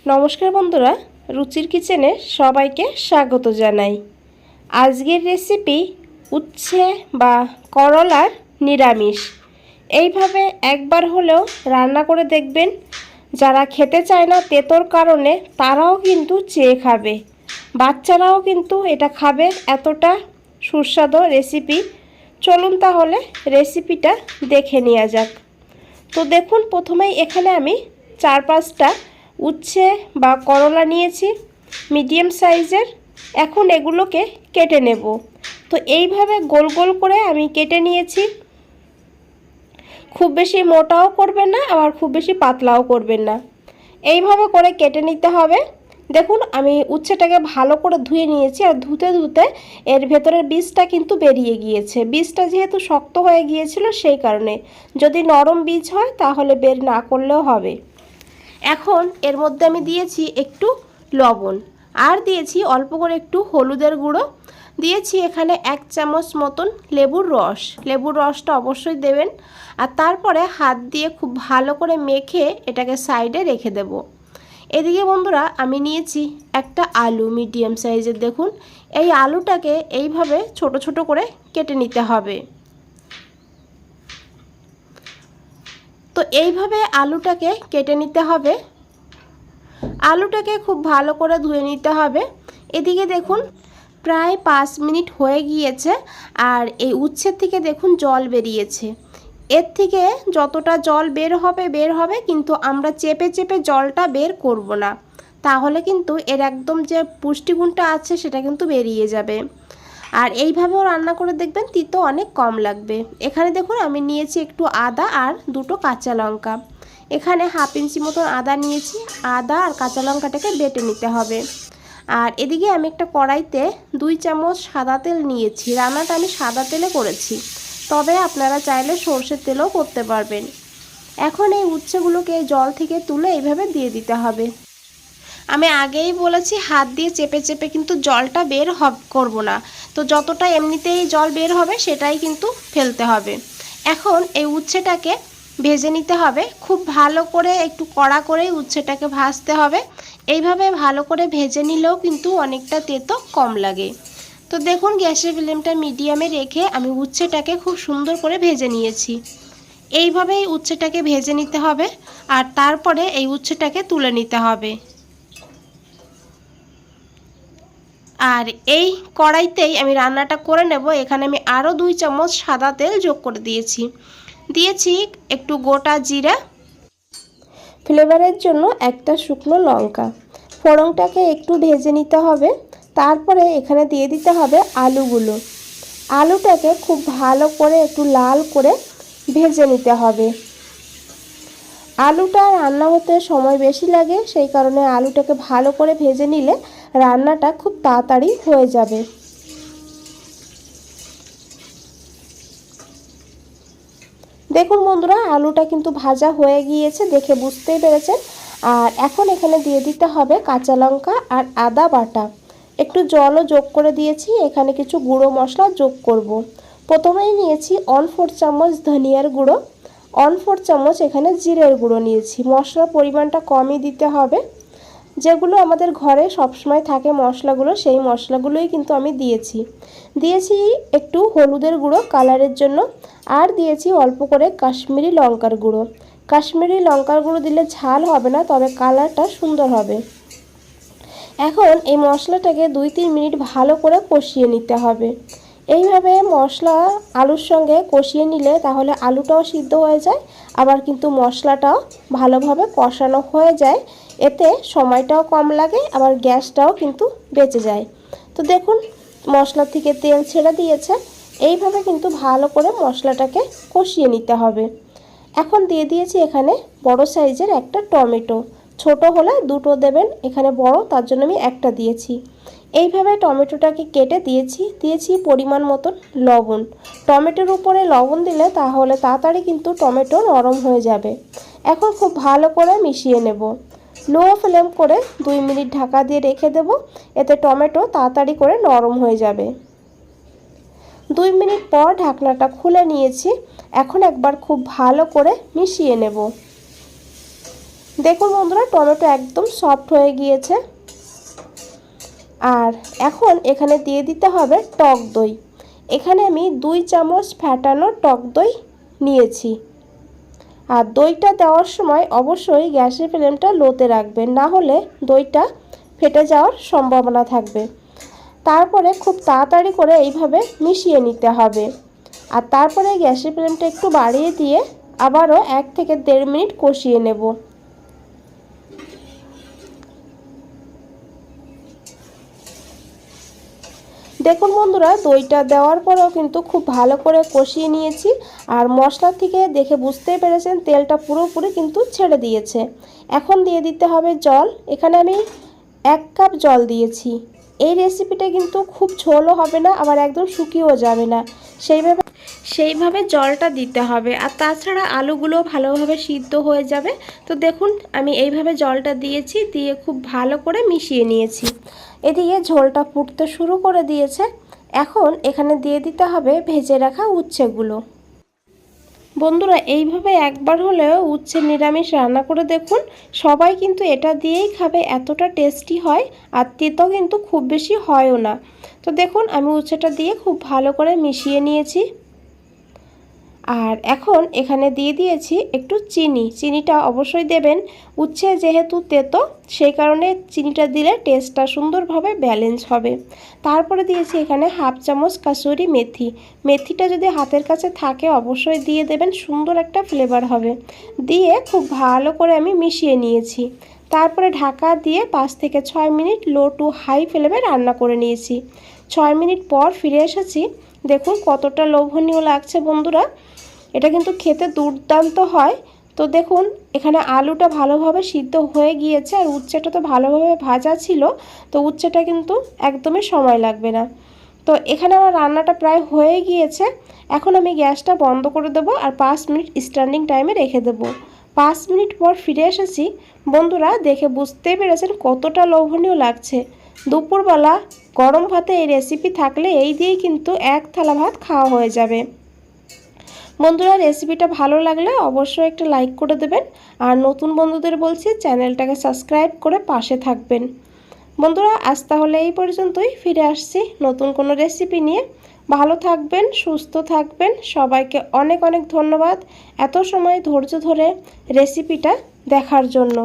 নমস্কার বন্ধুরা, রুচির কিচেনে সবাইকে স্বাগত জানাই। আজকের রেসিপি উচ্ছে বা করলার নিরামিষ। এইভাবে একবার হলেও রান্না করে দেখবেন। যারা খেতে চায় না তেতোর কারণে তারাও কিন্তু চেয়ে খাবে, বাচ্চারাও কিন্তু এটা খাবে। এতটা সুস্বাদু রেসিপি। চলুন তাহলে রেসিপিটা দেখে নেওয়া যাক। তো দেখুন, প্রথমেই এখানে আমি 4-5টা উচ্ছে বা করলা নিয়েছি মিডিয়াম সাইজের। এখন এগুলোকে কেটে নেব। তো এইভাবে গোল গোল করে আমি কেটে নিয়েছি। খুব বেশি মোটাও করবেন না, আবার খুব বেশি পাতলাও করবেন না, এইভাবে করে কেটে নিতে হবে। দেখুন, আমি উচ্ছেটাকে ভালো করে ধুয়ে নিয়েছি, আর ধুতে ধুতে এর ভেতরের বীজটা কিন্তু বেরিয়ে গিয়েছে। বীজটা যেহেতু শক্ত হয়ে গিয়েছিল সেই কারণে। যদি নরম বীজ হয় তাহলে বের না করলেও হবে। এখন এর মধ্যে আমি দিয়েছি একটু লবণ, আর দিয়েছি অল্প করে একটু হলুদের গুঁড়ো, দিয়েছি এখানে 1 চামচ মতন লেবুর রস। লেবুর রসটা অবশ্যই দেবেন। আর তারপরে হাত দিয়ে খুব ভালো করে মেখে এটাকে সাইডে রেখে দেব। এদিকে বন্ধুরা, আমি নিয়েছি একটা আলু মিডিয়াম সাইজের। দেখুন, এই আলুটাকে এইভাবে ছোট ছোট করে কেটে নিতে হবে। তো এইভাবে আলুটাকে কেটে নিতে হবে। আলুটাকে খুব ভালো করে ধুয়ে নিতে হবে। এদিকে দেখুন, প্রায় 5 মিনিট হয়ে গিয়েছে, আর এই উচ্ছের থেকে দেখুন জল বেরিয়েছে। এর থেকে যতটা জল বের হবে, কিন্তু আমরা চেপে চেপে জলটা বের করব না, তাহলে কিন্তু এর একদম যে পুষ্টিগুণটা আছে সেটা কিন্তু বেরিয়ে যাবে। আর এইভাবেও রান্না করে দেখবেন, তিতো অনেক কম লাগবে। এখানে দেখুন, আমি নিয়েছি একটু আদা আর 2টো কাঁচা লঙ্কা। এখানে 1/2 ইঞ্চি মতন আদা নিয়েছি। আদা আর কাঁচা লঙ্কাটাকে বেটে নিতে হবে। আর এদিকে আমি একটা কড়াইতে 2 চামচ সাদা তেল নিয়েছি। রান্নাটা আমি সাদা তেলে করেছি, তবে আপনারা চাইলে সরষের তেলও করতে পারবেন। এখন এই উচ্ছেগুলোকে জল থেকে তুলে এইভাবে দিয়ে দিতে হবে। আমি আগেই বলেছি, হাত দিয়ে চেপে চেপে কিন্তু জলটা বের করব না। তো যতটা এমনিতেই জল বের হবে সেটাই কিন্তু ফেলতে হবে। এখন এই উচ্ছেটাকে ভেজে নিতে হবে। খুব ভালো করে একটু কড়া করে উচ্ছেটাকে ভাজতে হবে। এইভাবে ভালো করে ভেজে নিলেও কিন্তু অনেকটা তেতো কম লাগে। তো দেখুন, গ্যাসের ফ্লেমটা মিডিয়ামে রেখে আমি উচ্ছেটাকে খুব সুন্দর করে ভেজে নিয়েছি। এইভাবেই উচ্ছেটাকে ভেজে নিতে হবে, আর তারপরে এই উচ্ছেটাকে তুলে নিতে হবে। আর এই কড়াইতেই আমি রান্নাটা করে নেব। এখানে আমি আরও 2 চামচ সাদা তেল যোগ করে দিয়েছি একটু গোটা জিরা, ফ্লেভারের জন্য একটা শুকনো লঙ্কা। ফোড়নটাকে একটু ভেজে নিতে হবে। তারপরে এখানে দিয়ে দিতে হবে আলুগুলো। আলুটাকে খুব ভালো করে একটু লাল করে ভেজে নিতে হবে। আলুটা রান্না হতে সময় বেশি লাগে, সেই কারণে আলুটাকে ভালো করে ভেজে নিলে রান্নাটা খুব তাড়াতাড়ি হয়ে যাবে। দেখুন বন্ধুরা, আলুটা কিন্তু ভাজা হয়ে গিয়েছে, দেখে বুঝতেই পেরেছেন। আর এখন এখানে দিয়ে দিতে হবে কাঁচা লঙ্কা আর আদা বাটা। একটু জলও যোগ করে দিয়েছি। এখানে কিছু গুঁড়ো মশলা যোগ করব। প্রথমেই নিয়েছি 1/4 চামচ ধনিয়ার গুঁড়ো, 1/4 চামচ এখানে জিরের গুঁড়ো নিয়েছি। মশলার পরিমাণটা কমই দিতে হবে। যেগুলো আমাদের ঘরে সবসময় থাকে মশলাগুলো, সেই মশলাগুলোই কিন্তু আমি দিয়েছি একটু হলুদের গুঁড়ো কালারের জন্য, আর দিয়েছি অল্প করে কাশ্মীরি লঙ্কার গুঁড়ো। কাশ্মীরি লঙ্কার গুঁড়ো দিলে ঝাল হবে না, তবে কালারটা সুন্দর হবে। এখন এই মশলাটাকে 2-3 মিনিট ভালো করে কষিয়ে নিতে হবে। এইভাবে মশলা আলুর সঙ্গে কষিয়ে নিলে তাহলে আলুটাও সিদ্ধ হয়ে যায়, আবার কিন্তু মশলাটাও ভালোভাবে কষানো হয়ে যায়। এতে সময়টাও কম লাগে, আবার গ্যাসটাও কিন্তু বেঁচে যায়। তো দেখুন, মশলা থেকে তেল ছেড়ে দিয়েছে। এইভাবে কিন্তু ভালো করে মশলাটাকে কষিয়ে নিতে হবে। এখন দিয়ে দিয়েছি এখানে বড় সাইজের একটা টমেটো। ছোট হলে 2টো দেবেন, এখানে বড় তার জন্য আমি একটা দিয়েছি। এইভাবে টমেটোটাকে কেটে দিয়েছি পরিমাণ মতন লবণ। টমেটোর উপরে লবণ দিলে তাহলে তাড়াতাড়ি কিন্তু টমেটো নরম হয়ে যাবে। এখন খুব ভালো করে মিশিয়ে নেব। লো ফ্লেম করে 2 মিনিট ঢাকা দিয়ে রেখে দেব। এতে টমেটো তাড়াতাড়ি করে নরম হয়ে যাবে। 2 মিনিট পর ঢাকনাটা খুলে নিয়েছি। এখন একবার খুব ভালো করে মিশিয়ে নেব। দেখুন বন্ধুরা, টমেটো একদম সফট হয়ে গিয়েছে। আর এখন এখানে দিয়ে দিতে হবে টক দই। এখানে আমি 2 চামচ ফ্যাটানো টক দই নিয়েছি। আর দইটা দেওয়ার সময় অবশ্যই গ্যাসের ফ্লেমটা লোতে রাখবেন, না হলে দইটা ফেটে যাওয়ার সম্ভাবনা থাকবে। তারপরে খুব তাড়াতাড়ি করে এইভাবে মিশিয়ে নিতে হবে। আর তারপরে গ্যাসের ফ্লেমটা একটু বাড়িয়ে দিয়ে আবারও 1 থেকে 1.5 মিনিট কষিয়ে নেব। দেখুন বন্ধুরা, দইটা দেওয়ার পরেও কিন্তু খুব ভালো করে কষিয়ে নিয়েছি। আর মশলা থেকে দেখে বুঝতেই পেরেছেন তেলটা পুরোপুরি কিন্তু ছেড়ে দিয়েছে। এখন দিয়ে দিতে হবে জল। এখানে আমি 1 কাপ জল দিয়েছি। এই রেসিপিটা কিন্তু খুব ঝোলও হবে না, আবার একদম শুকিয়েও যাবে না, সেইভাবে জলটা দিতে হবে। আর তাছাড়া আলুগুলো ভালোভাবে সিদ্ধ হয়ে যাবে। তো দেখুন আমি এইভাবে জলটা দিয়েছি, দিয়ে খুব ভালো করে মিশিয়ে নিয়েছি। এদিকে ঝোলটা ফুটতে শুরু করে দিয়েছে। এখন এখানে দিয়ে দিতে হবে ভেজে রাখা উচ্ছেগুলো। বন্ধুরা, এইভাবে একবার হলেও উচ্ছে নিরামিষ রান্না করে দেখুন। সবাই কিন্তু এটা দিয়েই খাবে, এতটা টেস্টি হয়। আর তেতো কিন্তু খুব বেশি হয়ও না। তো দেখুন আমি উচ্ছেটা দিয়ে খুব ভালো করে মিশিয়ে নিয়েছি। আর এখন এখানে দিয়ে দিয়েছি একটু চিনি। চিনিটা অবশ্যই দেবেন, উচ্ছে যেহেতু তেতো সেই কারণে চিনিটা দিলে টেস্টটা সুন্দরভাবে ব্যালেন্স হবে। তারপরে দিয়েছি এখানে 1/2 চামচ কাসুরি মেথি। মেথিটা যদি হাতের কাছে থাকে অবশ্যই দিয়ে দেবেন, সুন্দর একটা ফ্লেভার হবে। দিয়ে খুব ভালো করে আমি মিশিয়ে নিয়েছি। তারপরে ঢাকা দিয়ে 5 থেকে 6 মিনিট লো টু হাই ফ্লেমে রান্না করে নিয়েছি। 6 মিনিট পর ফিরে এসেছি। দেখুন কতটা লোভনীয় লাগছে বন্ধুরা। এটা কিন্তু খেতে দুর্দান্ত হয়। তো দেখুন এখানে আলুটা ভালোভাবে সিদ্ধ হয়ে গিয়েছে, আর উচ্ছেটা তো ভালোভাবে ভাজা ছিল। তো উচ্ছেটা কিন্তু একদমই সময় লাগবে না। তো এখানে আমার রান্নাটা প্রায় হয়ে গিয়েছে। এখন আমি গ্যাসটা বন্ধ করে দেবো আর 5 মিনিট স্ট্যান্ডিং টাইমে রেখে দেবো। 5 মিনিট পর ফিরে এসেছি। বন্ধুরা, দেখে বুঝতেই পেরেছেন কতটা লোভনীয় লাগছে। দুপুরবেলা গরম ভাতে এই রেসিপি থাকলে এই দিয়েই কিন্তু 1 থালা ভাত খাওয়া হয়ে যাবে। বন্ধুরা, রেসিপিটা ভালো লাগলে অবশ্যই একটা লাইক করে দেবেন। আর নতুন বন্ধুদের বলছি চ্যানেলটাকে সাবস্ক্রাইব করে পাশে থাকবেন। বন্ধুরা, আজ তাহলে এই পর্যন্তই। ফিরে আসছি নতুন কোনো রেসিপি নিয়ে। ভালো থাকবেন, সুস্থ থাকবেন। সবাইকে অনেক অনেক ধন্যবাদ এত সময় ধৈর্য ধরে রেসিপিটা দেখার জন্য।